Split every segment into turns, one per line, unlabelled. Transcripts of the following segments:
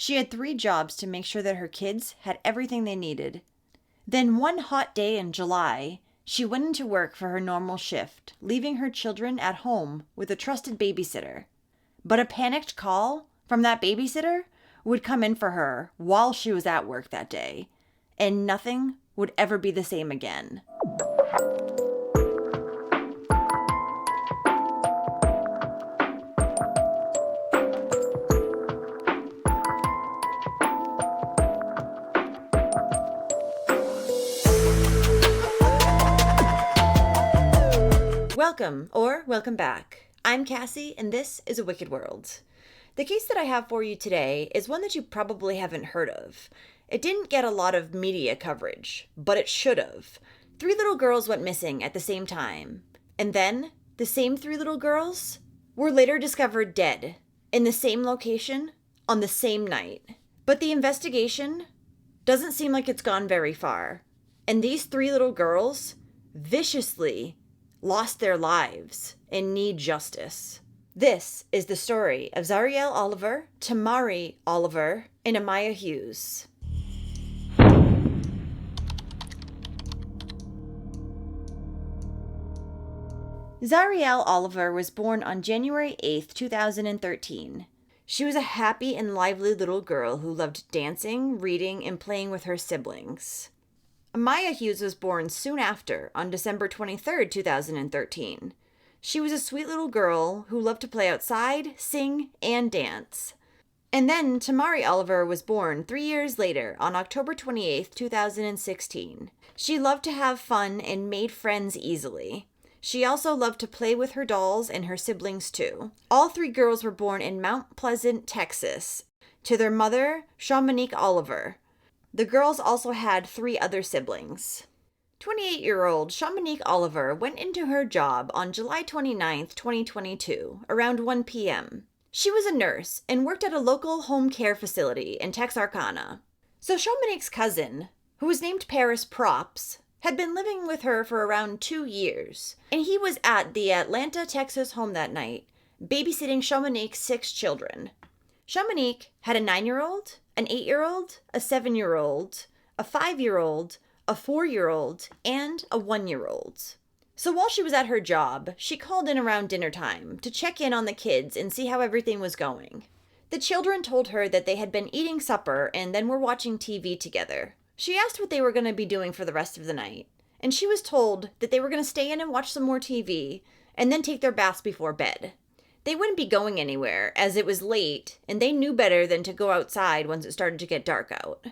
She had 3 jobs to make sure that her kids had everything they needed. Then one hot day in July, she went into work for her normal shift, leaving her children at home with a trusted babysitter. But a panicked call from that babysitter would come in for her while she was at work that day, and nothing would ever be the same again. Welcome back. I'm Cassie, and this is A Wicked World. The case that I have for you today is one that you probably haven't heard of. It didn't get a lot of media coverage, but it should have. 3 little girls went missing at the same time. And then, the same 3 little girls were later discovered dead in the same location on the same night. But the investigation doesn't seem like it's gone very far. And these 3 little girls viciously lost their lives and need justice. This is the story of Zi'Ariel Oliver, Tamari Oliver, and A'miyah Hughes. Zi'Ariel Oliver was born on January 8th, 2013. She was a happy and lively little girl who loved dancing, reading, and playing with her siblings. A'miyah Hughes was born soon after, on December 23rd, 2013. She was a sweet little girl who loved to play outside, sing, and dance. And then Tamari Oliver was born 3 years later, on October 28th, 2016. She loved to have fun and made friends easily. She also loved to play with her dolls and her siblings too. All 3 girls were born in Mount Pleasant, Texas, to their mother, Shawmonique Oliver. The girls also had 3 other siblings. 28-year-old Shawmonique Oliver went into her job on July 29th, 2022, around 1 p.m. She was a nurse and worked at a local home care facility in Texarkana. So Shawmonique's cousin, who was named Paris Props, had been living with her for around 2 years, and he was at the Atlanta, Texas home that night, babysitting Shawmonique's 6 children. Shawmonique had a 9-year-old, an 8-year-old, a 7-year-old, a 5-year-old, a 4-year-old, and a 1-year-old. So while she was at her job, she called in around dinner time to check in on the kids and see how everything was going. The children told her that they had been eating supper and then were watching TV together. She asked what they were going to be doing for the rest of the night, and she was told that they were going to stay in and watch some more TV and then take their baths before bed. They wouldn't be going anywhere, as it was late, and they knew better than to go outside once it started to get dark out.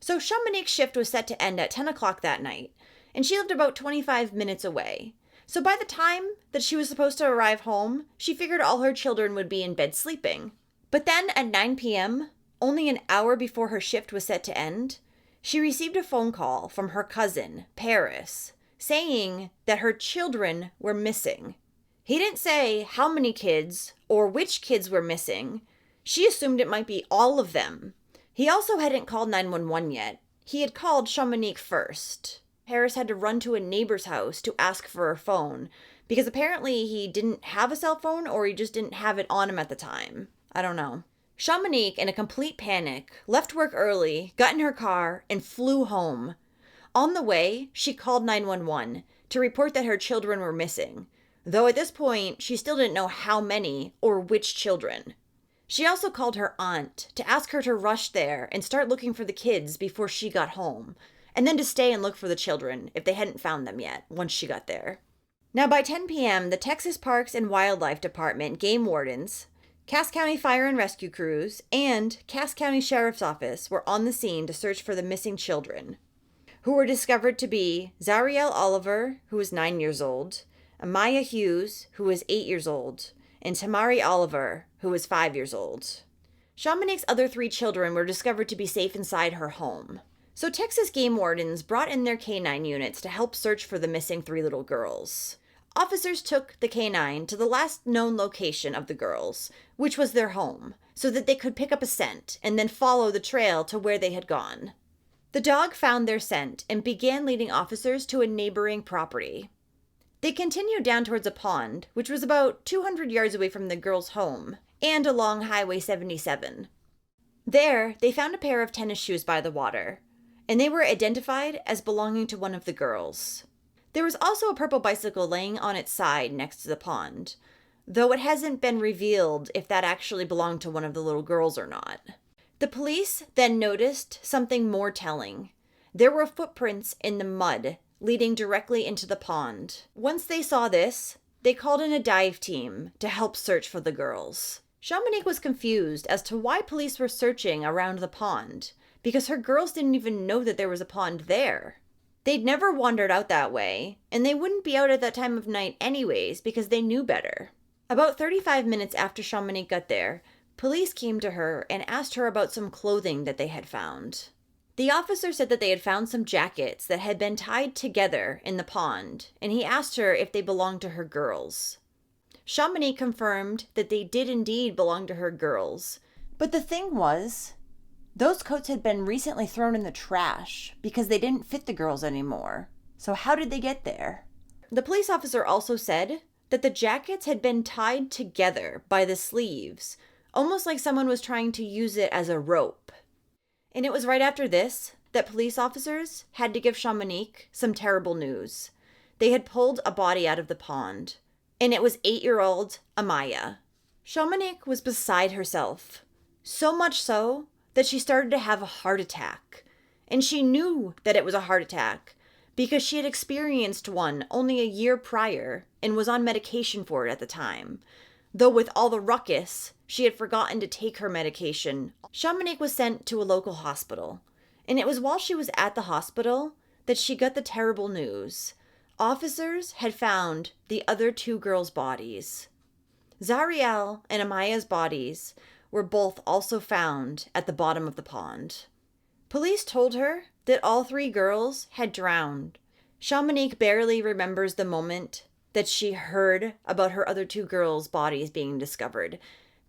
So Shawmonique's shift was set to end at 10 o'clock that night, and she lived about 25 minutes away. So by the time that she was supposed to arrive home, she figured all her children would be in bed sleeping. But then at 9 p.m., only an hour before her shift was set to end, she received a phone call from her cousin, Paris, saying that her children were missing. He didn't say how many kids or which kids were missing. She assumed it might be all of them. He also hadn't called 911 yet. He had called Shawmonique first. Paris had to run to a neighbor's house to ask for her phone, because apparently he didn't have a cell phone or he just didn't have it on him at the time. I don't know. Shawmonique, in a complete panic, left work early, got in her car, and flew home. On the way, she called 911 to report that her children were missing, though at this point, she still didn't know how many or which children. She also called her aunt to ask her to rush there and start looking for the kids before she got home, and then to stay and look for the children if they hadn't found them yet once she got there. Now by 10 p.m., the Texas Parks and Wildlife Department game wardens, Cass County Fire and Rescue crews, and Cass County Sheriff's Office were on the scene to search for the missing children, who were discovered to be Zi'Ariel Oliver, who was 9 years old, A'miyah Hughes, who was 8 years old, and Tamari Oliver, who was 5 years old. Shawmonique's other 3 children were discovered to be safe inside her home. So Texas game wardens brought in their canine units to help search for the missing 3 little girls. Officers took the canine to the last known location of the girls, which was their home, so that they could pick up a scent and then follow the trail to where they had gone. The dog found their scent and began leading officers to a neighboring property. They continued down towards a pond, which was about 200 yards away from the girls' home, and along Highway 77. There, they found a pair of tennis shoes by the water, and they were identified as belonging to one of the girls. There was also a purple bicycle laying on its side next to the pond, though it hasn't been revealed if that actually belonged to one of the little girls or not. The police then noticed something more telling. There were footprints in the mud leading directly into the pond. Once they saw this, they called in a dive team to help search for the girls. Chamonix was confused as to why police were searching around the pond, because her girls didn't even know that there was a pond there. They'd never wandered out that way, and they wouldn't be out at that time of night anyways because they knew better. About 35 minutes after Chamonix got there, police came to her and asked her about some clothing that they had found. The officer said that they had found some jackets that had been tied together in the pond, and he asked her if they belonged to her girls. Chamonix confirmed that they did indeed belong to her girls, but the thing was, those coats had been recently thrown in the trash because they didn't fit the girls anymore. So how did they get there? The police officer also said that the jackets had been tied together by the sleeves, almost like someone was trying to use it as a rope. And it was right after this that police officers had to give Chamonix some terrible news. They had pulled a body out of the pond, and it was 8-year-old A'miyah. Chamonix was beside herself, so much so that she started to have a heart attack. And she knew that it was a heart attack because she had experienced one only a year prior and was on medication for it at the time. Though with all the ruckus, she had forgotten to take her medication. Chamonix was sent to a local hospital, and it was while she was at the hospital that she got the terrible news. Officers had found the other 2 girls' bodies. Zi'Ariel and A'miyah's bodies were both also found at the bottom of the pond. Police told her that all 3 girls had drowned. Chamonix barely remembers the moment that she heard about her other 2 girls' bodies being discovered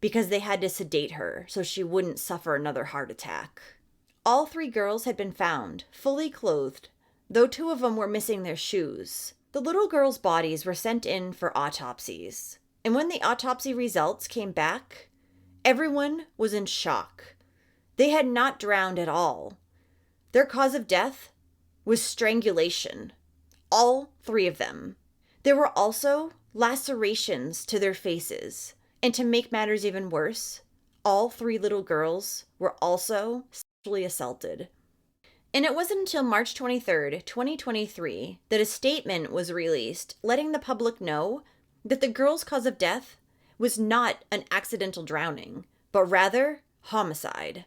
because they had to sedate her so she wouldn't suffer another heart attack. All 3 girls had been found, fully clothed, though 2 of them were missing their shoes. The little girls' bodies were sent in for autopsies, and when the autopsy results came back, everyone was in shock. They had not drowned at all. Their cause of death was strangulation. All 3 of them. There were also lacerations to their faces, and to make matters even worse, all 3 little girls were also sexually assaulted. And it wasn't until March 23rd, 2023, that a statement was released letting the public know that the girls' cause of death was not an accidental drowning, but rather homicide.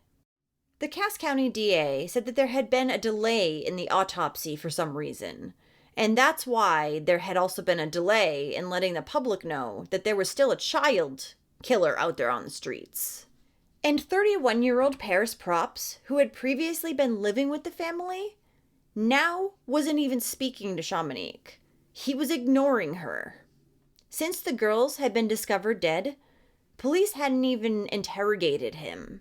The Cass County DA said that there had been a delay in the autopsy for some reason, and that's why there had also been a delay in letting the public know that there was still a child killer out there on the streets. And 31-year-old Paris Props, who had previously been living with the family, now wasn't even speaking to Chamonix. He was ignoring her. Since the girls had been discovered dead, police hadn't even interrogated him.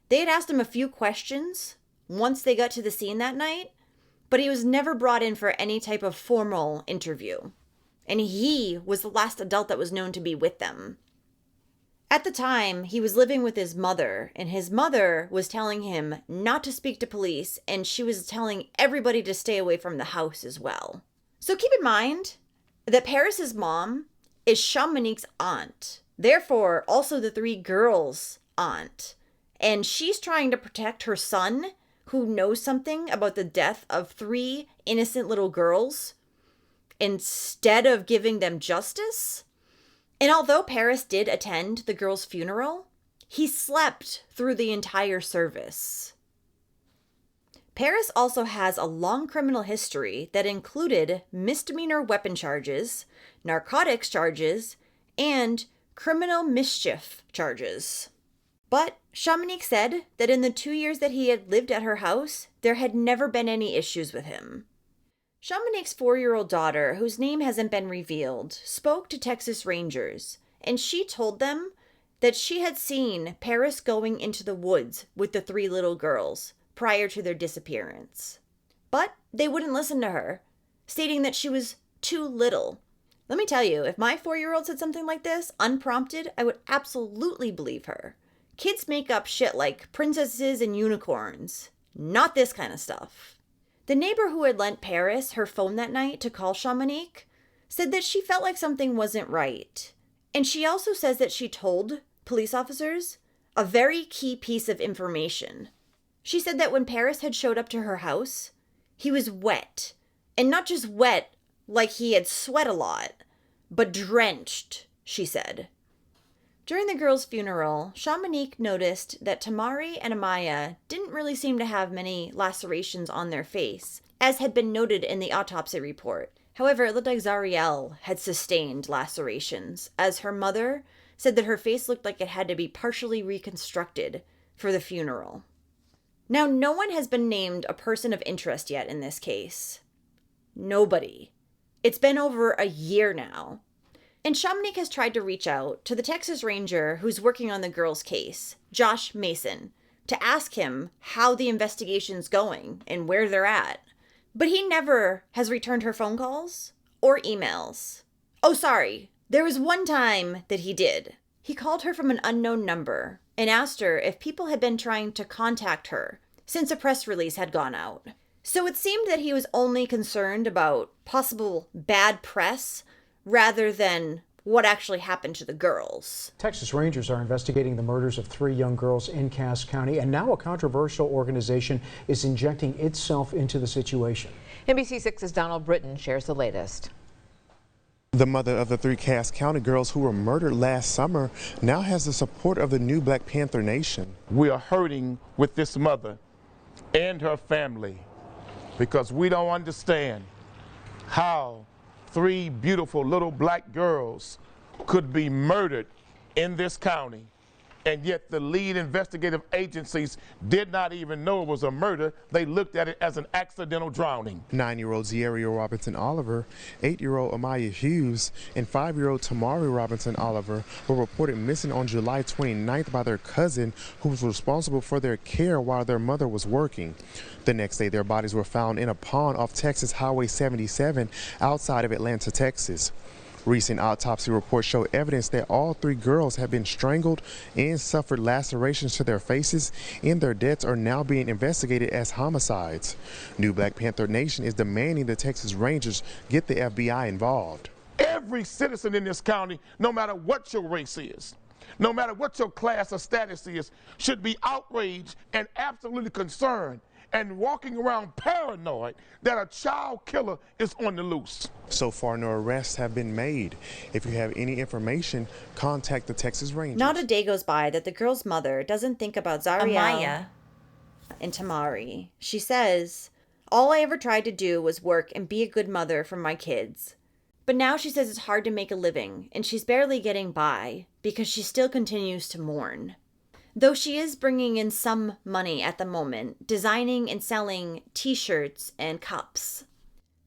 They had asked him a few questions once they got to the scene that night, but he was never brought in for any type of formal interview. And he was the last adult that was known to be with them. At the time, he was living with his mother, and his mother was telling him not to speak to police, and she was telling everybody to stay away from the house as well. So keep in mind that Paris's mom is Chamonix's aunt, therefore also the 3 girls' aunt. And she's trying to protect her son, who knows something about the death of 3 innocent little girls, instead of giving them justice. And although Paris did attend the girl's funeral, he slept through the entire service. Paris also has a long criminal history that included misdemeanor weapon charges, narcotics charges, and criminal mischief charges. But Chamonix said that in the 2 years that he had lived at her house, there had never been any issues with him. Chamonix's 4-year-old daughter, whose name hasn't been revealed, spoke to Texas Rangers, and she told them that she had seen Paris going into the woods with the 3 little girls prior to their disappearance. But they wouldn't listen to her, stating that she was too little. Let me tell you, if my 4-year-old said something like this, unprompted, I would absolutely believe her. Kids make up shit like princesses and unicorns. Not this kind of stuff. The neighbor who had lent Paris her phone that night to call Shamanique said that she felt like something wasn't right. And she also says that she told police officers a very key piece of information. She said that when Paris had showed up to her house, he was wet. And not just wet like he had sweat a lot, but drenched, she said. During the girls' funeral, Shamanique noticed that Tamari and A'miyah didn't really seem to have many lacerations on their face, as had been noted in the autopsy report. However, it looked like Zi'Ariel had sustained lacerations, as her mother said that her face looked like it had to be partially reconstructed for the funeral. Now, no one has been named a person of interest yet in this case. Nobody. It's been over a year now. And Shamanique has tried to reach out to the Texas Ranger who's working on the girl's case, Josh Mason, to ask him how the investigation's going and where they're at. But he never has returned her phone calls or emails. Oh, sorry. There was one time that he did. He called her from an unknown number and asked her if people had been trying to contact her since a press release had gone out. So it seemed that he was only concerned about possible bad press rather than what actually happened to the girls.
Texas Rangers are investigating the murders of 3 young girls in Cass County, and now a controversial organization is injecting itself into the situation.
NBC6's Donald Britton shares the latest.
The mother of the 3 Cass County girls who were murdered last summer now has the support of the new Black Panther Nation.
We are hurting with this mother and her family because we don't understand how 3 beautiful little black girls could be murdered in this county, and yet the lead investigative agencies did not even know it was a murder. They looked at it as an accidental drowning.
9-year-old Zi'Ariel Oliver, 8-year-old A'miyah Hughes, and 5-year-old Tamari Oliver were reported missing on July 29th by their cousin, who was responsible for their care while their mother was working. The next day, their bodies were found in a pond off Texas Highway 77 outside of Atlanta, Texas. Recent autopsy reports show evidence that all 3 girls have been strangled and suffered lacerations to their faces, and their deaths are now being investigated as homicides. New Black Panther Nation is demanding the Texas Rangers get the FBI involved.
Every citizen in this county, no matter what your race is, no matter what your class or status is, should be outraged and absolutely concerned and walking around paranoid that a child killer is on the loose.
So far, no arrests have been made. If you have any information, contact the Texas Rangers.
Not a day goes by that the girl's mother doesn't think about Zi'Ariel and Tamari. She says, "All I ever tried to do was work and be a good mother for my kids." But now she says it's hard to make a living, and she's barely getting by because she still continues to mourn. Though she is bringing in some money at the moment, designing and selling t-shirts and cups.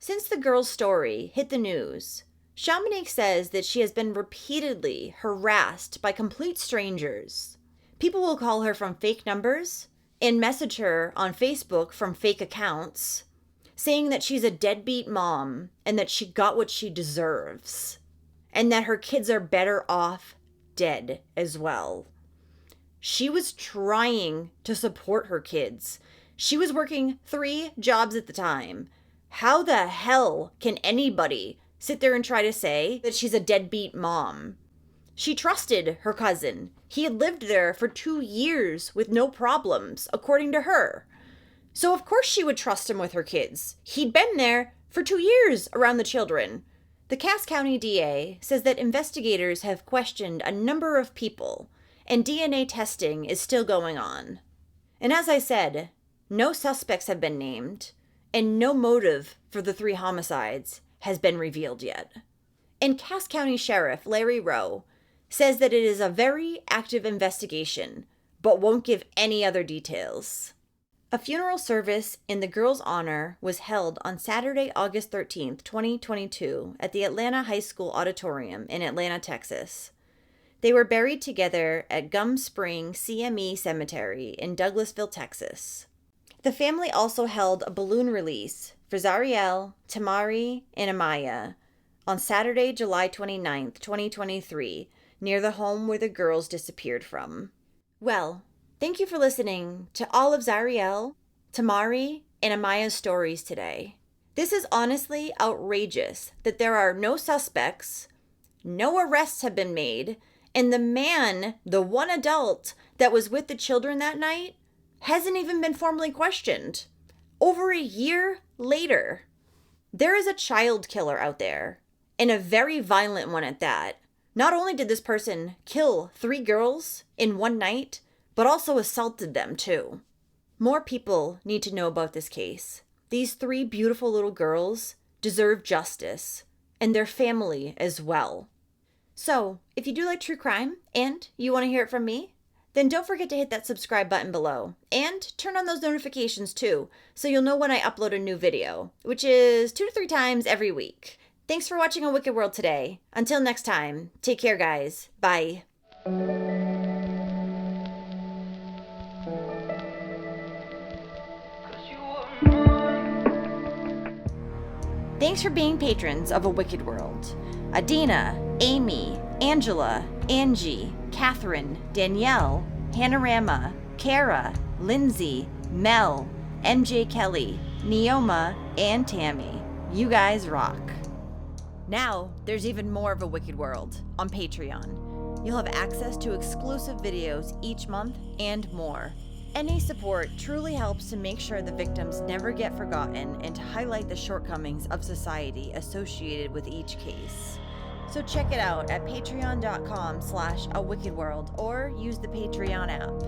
Since the girl's story hit the news, Shamanique says that she has been repeatedly harassed by complete strangers. People will call her from fake numbers and message her on Facebook from fake accounts, saying that she's a deadbeat mom and that she got what she deserves, and that her kids are better off dead as well. She was trying to support her kids. She was working 3 jobs at the time. How the hell can anybody sit there and try to say that she's a deadbeat mom? She trusted her cousin. He had lived there for 2 years with no problems, according to her. So of course she would trust him with her kids. He'd been there for 2 years around the children. The Cass County DA says that investigators have questioned a number of people, and DNA testing is still going on. And as I said, no suspects have been named, and no motive for the 3 homicides has been revealed yet. And Cass County Sheriff Larry Rowe says that it is a very active investigation, but won't give any other details. A funeral service in the girls' honor was held on Saturday, August 13th, 2022, at the Atlanta High School Auditorium in Atlanta, Texas. They were buried together at Gum Spring CME Cemetery in Douglasville, Texas. The family also held a balloon release for Zi'Ariel, Tamari, and A'miyah on Saturday, July 29th, 2023, near the home where the girls disappeared from. Well, thank you for listening to all of Zi'Ariel, Tamari, and A'miyah's stories today. This is honestly outrageous that there are no suspects, no arrests have been made, and the man, the one adult that was with the children that night, hasn't even been formally questioned. Over a year later, there is a child killer out there, and a very violent one at that. Not only did this person kill 3 girls in one night, but also assaulted them too. More people need to know about this case. These 3 beautiful little girls deserve justice, and their family as well. So, if you do like true crime and you want to hear it from me, then don't forget to hit that subscribe button below and turn on those notifications too, so you'll know when I upload a new video, which is 2 to 3 times every week. Thanks for watching A Wicked World today. Until next time, take care guys. Bye. Thanks for being patrons of A Wicked World. Adina, Amy, Angela, Angie, Catherine, Danielle, Hanorama, Kara, Lindsay, Mel, MJ Kelly, Neoma, and Tammy. You guys rock. Now, there's even more of A Wicked World on Patreon. You'll have access to exclusive videos each month and more. Any support truly helps to make sure the victims never get forgotten and to highlight the shortcomings of society associated with each case. So check it out at patreon.com/awickedworld or use the Patreon app.